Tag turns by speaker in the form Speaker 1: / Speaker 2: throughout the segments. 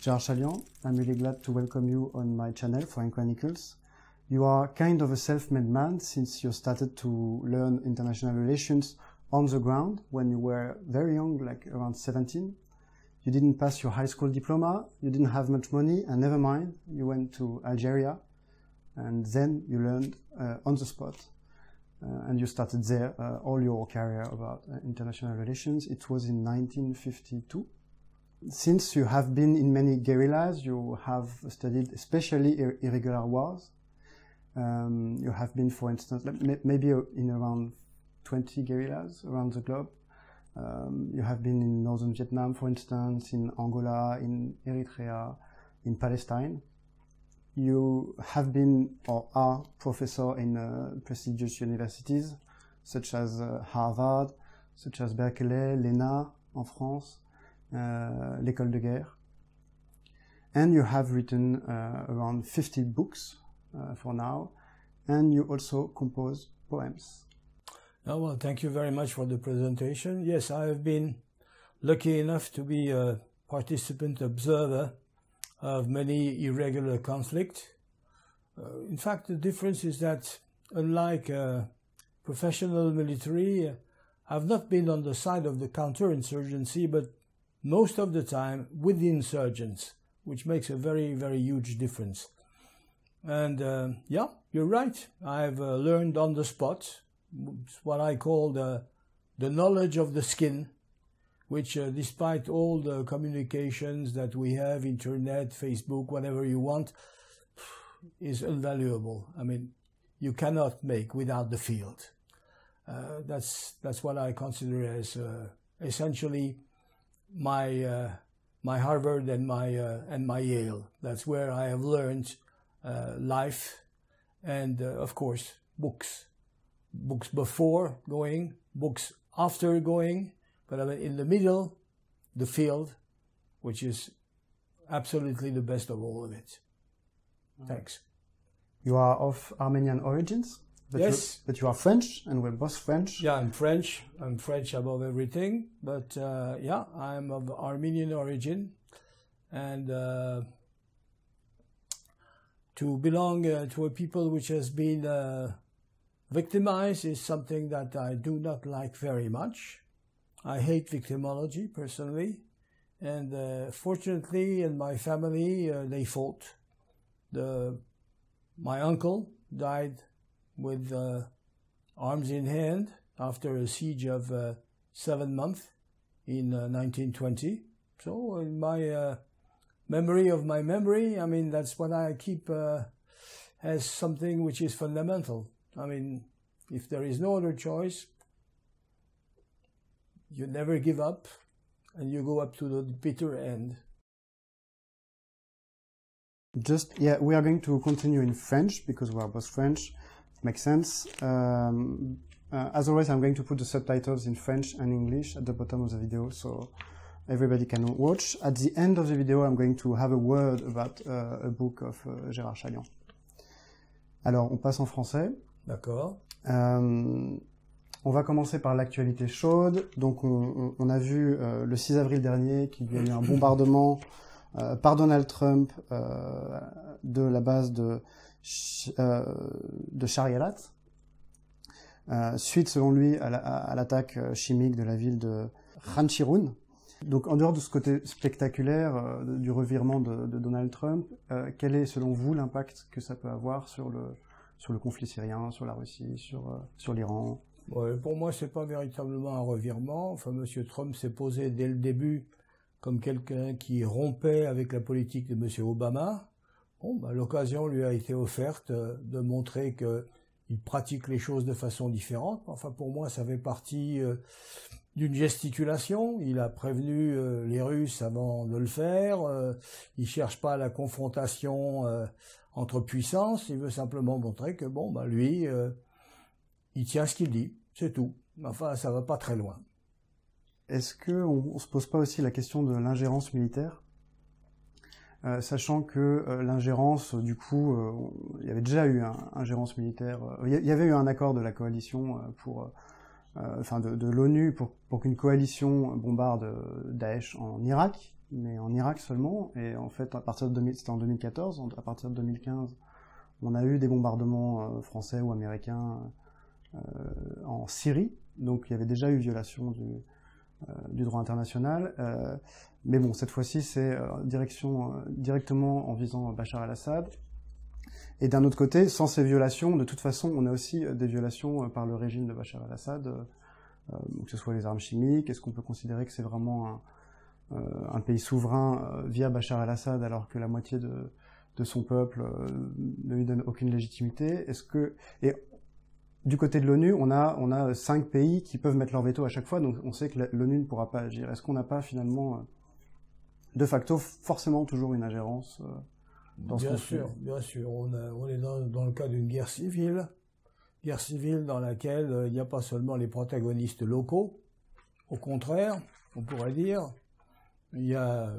Speaker 1: Gérard Chalian. I'm really glad to welcome you on my channel, Foreign Chronicles. You are kind of a self-made man since you started to learn international relations on the ground when you were very young, like around 17. You didn't pass your high school diploma, you didn't have much money, and never mind, you went to Algeria, and then you learned on the spot. And you started there all your career about international relations. It was in 1952. Since you have been in many guerrillas, you have studied especially irregular wars. You have been, for instance, maybe in around 20 guerrillas around the globe. You have been in northern Vietnam, for instance, in Angola, in Eritrea, in Palestine. You have been or are professor in prestigious universities such as Harvard, such as Berkeley, l'ENA en France, l'École de Guerre. And you have written around 50 books for now, and you also compose poems.
Speaker 2: Oh, well, thank you very much for the presentation. Yes, I have been lucky enough to be a participant observer of many irregular conflicts. In fact, the difference is that, unlike professional military, I've not been on the side of the counterinsurgency, but most of the time with the insurgents, which makes a very, very huge difference. And yeah, you're right. I've learned on the spot. It's what I call the knowledge of the skin, which despite all the communications that we have, internet, Facebook, whatever you want, is invaluable. I mean, you cannot make without the field. That's what I consider as essentially my Harvard and my Yale. That's where I have learned life, and of course books. Books before going, books after going, but in the middle, the field, which is absolutely the best of all of it. Thanks.
Speaker 1: You are of Armenian origins, but
Speaker 2: yes,
Speaker 1: but you are French, and we're both French.
Speaker 2: Yeah, I'm French. I'm French above everything, but yeah, I'm of Armenian origin, and to belong to a people which has been victimized is something that I do not like very much. I hate victimology personally, and fortunately in my family they fought. My uncle died with arms in hand after a siege of 7 months in 1920. So in my memory of my memory, I mean, that's what I keep as something which is fundamental. I mean, if there is no other choice, you never give up, and you go up to the bitter end.
Speaker 1: Yeah, we are going to continue in French, because we are both French. It makes sense. As always, I'm going to put the subtitles in French and English at the bottom of the video, so everybody can watch. At the end of the video, I'm going to have a word about a book of Gérard Chalian. Alors, on passe en français.
Speaker 2: D'accord.
Speaker 1: On va commencer par l'actualité chaude. Donc on a vu le 6 avril dernier qu'il y a eu un bombardement par Donald Trump de la base de Sharialat, suite selon lui à l'attaque chimique de la ville de Khan Shiroun. Donc en dehors de ce côté spectaculaire du revirement de Donald Trump, quel est selon vous l'impact que ça peut avoir sur le conflit syrien, sur la Russie, sur l'Iran?
Speaker 2: Ouais, pour moi, c'est pas véritablement un revirement. Enfin, M. Trump s'est posé dès le début comme quelqu'un qui rompait avec la politique de M. Obama. Bon, bah, l'occasion lui a été offerte de montrer qu'il pratique les choses de façon différente. Enfin, pour moi, ça fait partie d'une gesticulation. Il a prévenu les Russes avant de le faire. Il cherche pas la confrontation entre puissances. Il veut simplement montrer que, bon, bah, lui, il tient ce qu'il dit. C'est tout. Enfin, ça va pas très loin.
Speaker 1: Est-ce qu'on se pose pas aussi la question de l'ingérence militaire, sachant que l'ingérence, du coup, il y avait déjà eu une ingérence militaire, il y avait eu un accord de la coalition enfin de l'ONU pour qu'une coalition bombarde Daesh en Irak, mais en Irak seulement. Et en fait, c'était en 2014, à partir de 2015, on a eu des bombardements français ou américains en Syrie. Donc il y avait déjà eu violation du droit international. Mais bon, cette fois-ci, c'est directement en visant Bachar el-Assad. Et d'un autre côté, sans ces violations, de toute façon, on a aussi des violations par le régime de Bachar el-Assad, que ce soit les armes chimiques. Est-ce qu'on peut considérer que c'est vraiment un pays souverain via Bachar el-Assad alors que la moitié de son peuple ne lui donne aucune légitimité? Et du côté de l'ONU, on a 5 pays qui peuvent mettre leur veto à chaque fois, donc on sait que l'ONU ne pourra pas agir. Est-ce qu'on n'a pas finalement, de facto, forcément toujours une ingérence dans ce conflit?
Speaker 2: Bien sûr. On est dans le cas d'une guerre civile dans laquelle il n'y a pas seulement les protagonistes locaux, au contraire, on pourrait dire, il y a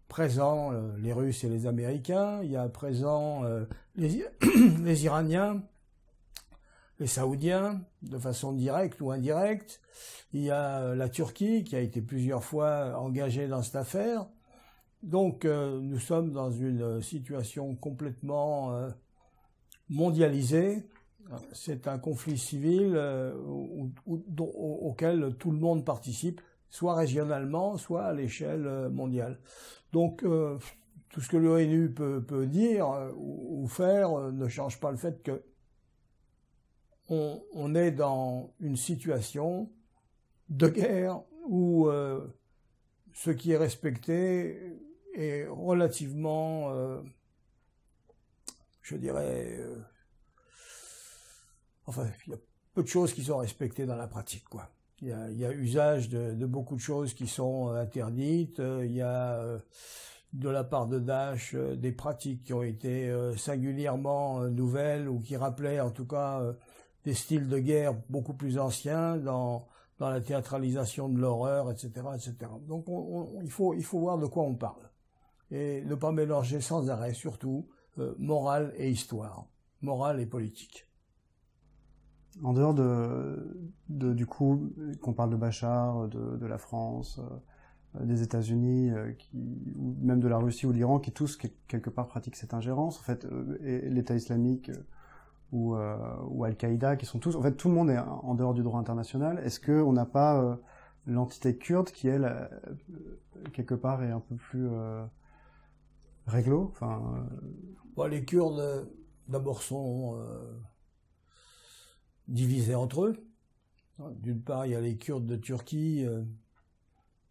Speaker 2: présent les Russes et les Américains, il y a présent les Iraniens, les Saoudiens, de façon directe ou indirecte, il y a la Turquie qui a été plusieurs fois engagée dans cette affaire. Donc nous sommes dans une situation complètement mondialisée. C'est un conflit civil auquel tout le monde participe, soit régionalement, soit à l'échelle mondiale. Donc tout ce que l'ONU peut dire ou faire ne change pas le fait que on est dans une situation de guerre où ce qui est respecté est relativement, je dirais, enfin, il y a peu de choses qui sont respectées dans la pratique, quoi. Il y a usage de beaucoup de choses qui sont interdites. Il y a de la part de Daesh des pratiques qui ont été singulièrement nouvelles ou qui rappelaient en tout cas des styles de guerre beaucoup plus anciens dans la théâtralisation de l'horreur, etc., etc. Donc il faut voir de quoi on parle et ne pas mélanger sans arrêt, surtout morale et histoire, morale et politique.
Speaker 1: En dehors du coup, qu'on parle de Bachar, de la France, des États-Unis, ou même de la Russie ou de l'Iran, qui tous quelque part pratiquent cette ingérence, en fait, et l'État islamique ou Al-Qaïda, qui sont tous, en fait, tout le monde est en dehors du droit international. Est-ce que on n'a pas l'entité kurde qui, elle, quelque part, est un peu plus réglo, enfin.
Speaker 2: Bon, les Kurdes, d'abord, sont divisés entre eux. D'une part, il y a les Kurdes de Turquie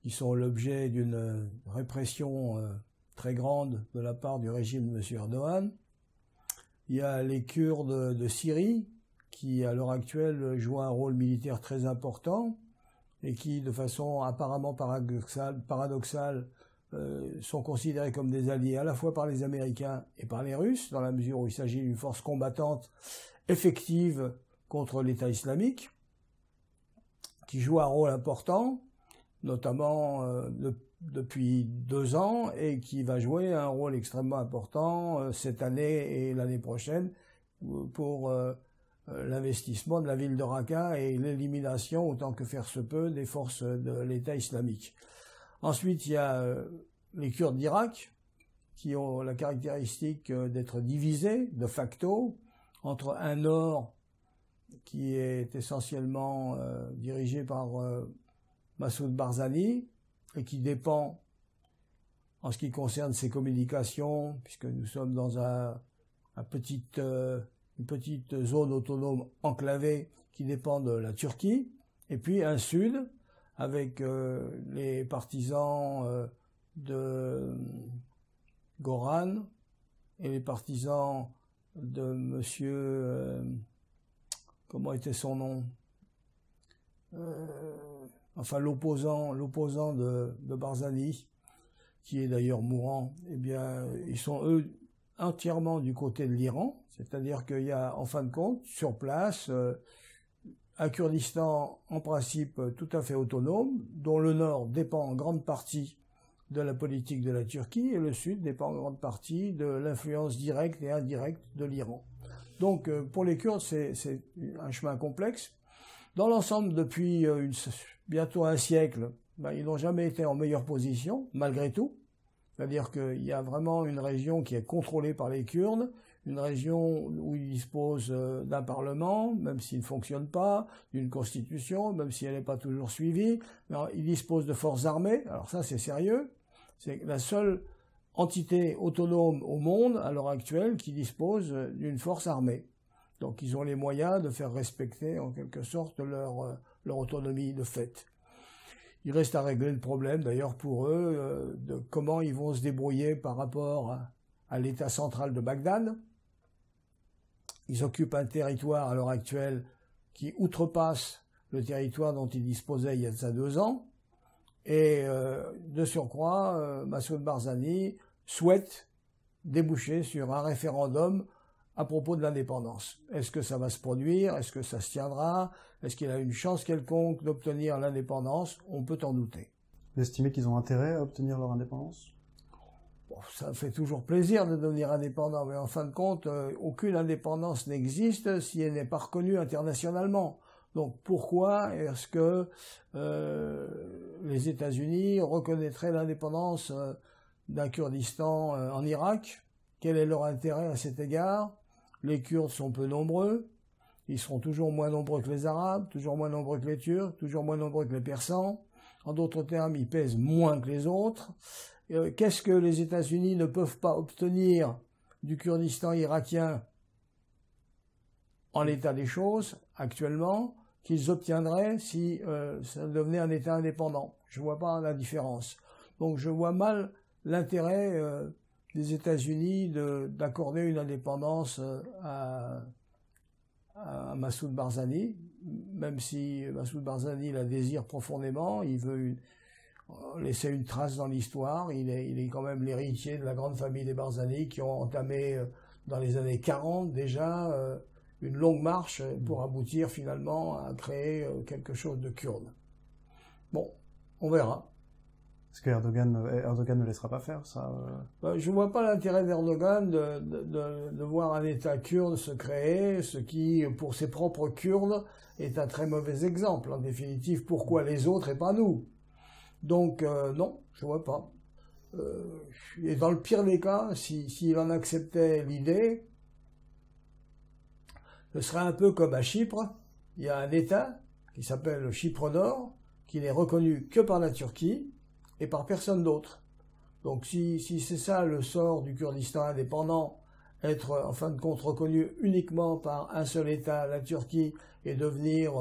Speaker 2: qui sont l'objet d'une répression très grande de la part du régime de M. Erdogan. Il y a les Kurdes de Syrie qui, à l'heure actuelle, jouent un rôle militaire très important et qui, de façon apparemment paradoxale, sont considérés comme des alliés à la fois par les Américains et par les Russes, dans la mesure où il s'agit d'une force combattante effective contre l'État islamique, qui joue un rôle important, notamment depuis 2 ans, et qui va jouer un rôle extrêmement important cette année et l'année prochaine pour l'investissement de la ville de Raqqa et l'élimination, autant que faire se peut, des forces de l'État islamique. Ensuite, il y a les Kurdes d'Irak, qui ont la caractéristique d'être divisés de facto entre un nord qui est essentiellement dirigé par Massoud Barzani et qui dépend, en ce qui concerne ses communications, puisque nous sommes dans une petite zone autonome enclavée qui dépend de la Turquie, et puis un sud avec les partisans de Goran et les partisans de monsieur comment était son nom, enfin l'opposant de Barzani, qui est d'ailleurs mourant. Eh bien, ils sont eux entièrement du côté de l'Iran, c'est-à-dire qu'il y a en fin de compte sur place un Kurdistan en principe tout à fait autonome, dont le nord dépend en grande partie de la politique de la Turquie et le sud dépend en grande partie de l'influence directe et indirecte de l'Iran. Donc pour les Kurdes, c'est un chemin complexe. Dans l'ensemble, depuis bientôt un siècle, ils n'ont jamais été en meilleure position, malgré tout. C'est-à-dire qu'il y a vraiment une région qui est contrôlée par les Kurdes, une région où ils disposent d'un parlement, même s'il ne fonctionne pas, d'une constitution, même si elle n'est pas toujours suivie. Alors, ils disposent de forces armées, alors ça c'est sérieux, c'est la seule entité autonome au monde à l'heure actuelle qui dispose d'une force armée. Donc ils ont les moyens de faire respecter en quelque sorte leur autonomie de fait. Il reste à régler le problème d'ailleurs pour eux de comment ils vont se débrouiller par rapport à l'État central de Bagdad. Ils occupent un territoire à l'heure actuelle qui outrepasse le territoire dont ils disposaient il y a de ça 2 ans. Et de surcroît, Massoud Barzani souhaite déboucher sur un référendum à propos de l'indépendance. Est-ce que ça va se produire? Est-ce que ça se tiendra? Est-ce qu'il a une chance quelconque d'obtenir l'indépendance? On peut en douter.
Speaker 1: Vous estimez qu'ils ont intérêt à obtenir leur indépendance?
Speaker 2: Bon, ça fait toujours plaisir de devenir indépendant, mais en fin de compte, aucune indépendance n'existe si elle n'est pas reconnue internationalement. Donc pourquoi est-ce que les États-Unis reconnaîtraient l'indépendance d'un Kurdistan en Irak? Quel est leur intérêt à cet égard? Les Kurdes sont peu nombreux, ils seront toujours moins nombreux que les Arabes, toujours moins nombreux que les Turcs, toujours moins nombreux que les Persans. En d'autres termes, ils pèsent moins que les autres. Qu'est-ce que les États-Unis ne peuvent pas obtenir du Kurdistan irakien en l'état des choses actuellement, qu'ils obtiendraient si ça devenait un État indépendant? Je ne vois pas la différence. Donc je vois mal l'intérêt des États-Unis d'accorder une indépendance à Massoud Barzani, même si Massoud Barzani la désire profondément, il veut laisser une trace dans l'histoire, il est quand même l'héritier de la grande famille des Barzani qui ont entamé dans les années 40 déjà une longue marche pour aboutir finalement à créer quelque chose de kurde. Bon, on verra.
Speaker 1: Est-ce que Erdogan ne laissera pas faire ça?
Speaker 2: Je ne vois pas l'intérêt d'Erdogan de voir un État kurde se créer, ce qui, pour ses propres Kurdes, est un très mauvais exemple. En définitive, pourquoi les autres et pas nous? Donc, non, je ne vois pas. Et dans le pire des cas, s'il en acceptait l'idée, ce serait un peu comme à Chypre. Il y a un État qui s'appelle Chypre Nord, qui n'est reconnu que par la Turquie, et par personne d'autre. Donc si c'est ça le sort du Kurdistan indépendant, être en fin de compte reconnu uniquement par un seul État, la Turquie, et devenir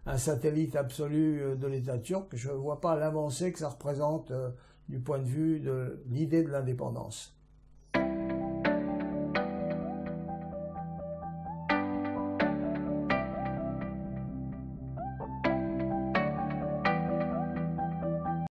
Speaker 2: un satellite absolu de l'État turc, je ne vois pas l'avancée que ça représente du point de vue de l'idée de l'indépendance.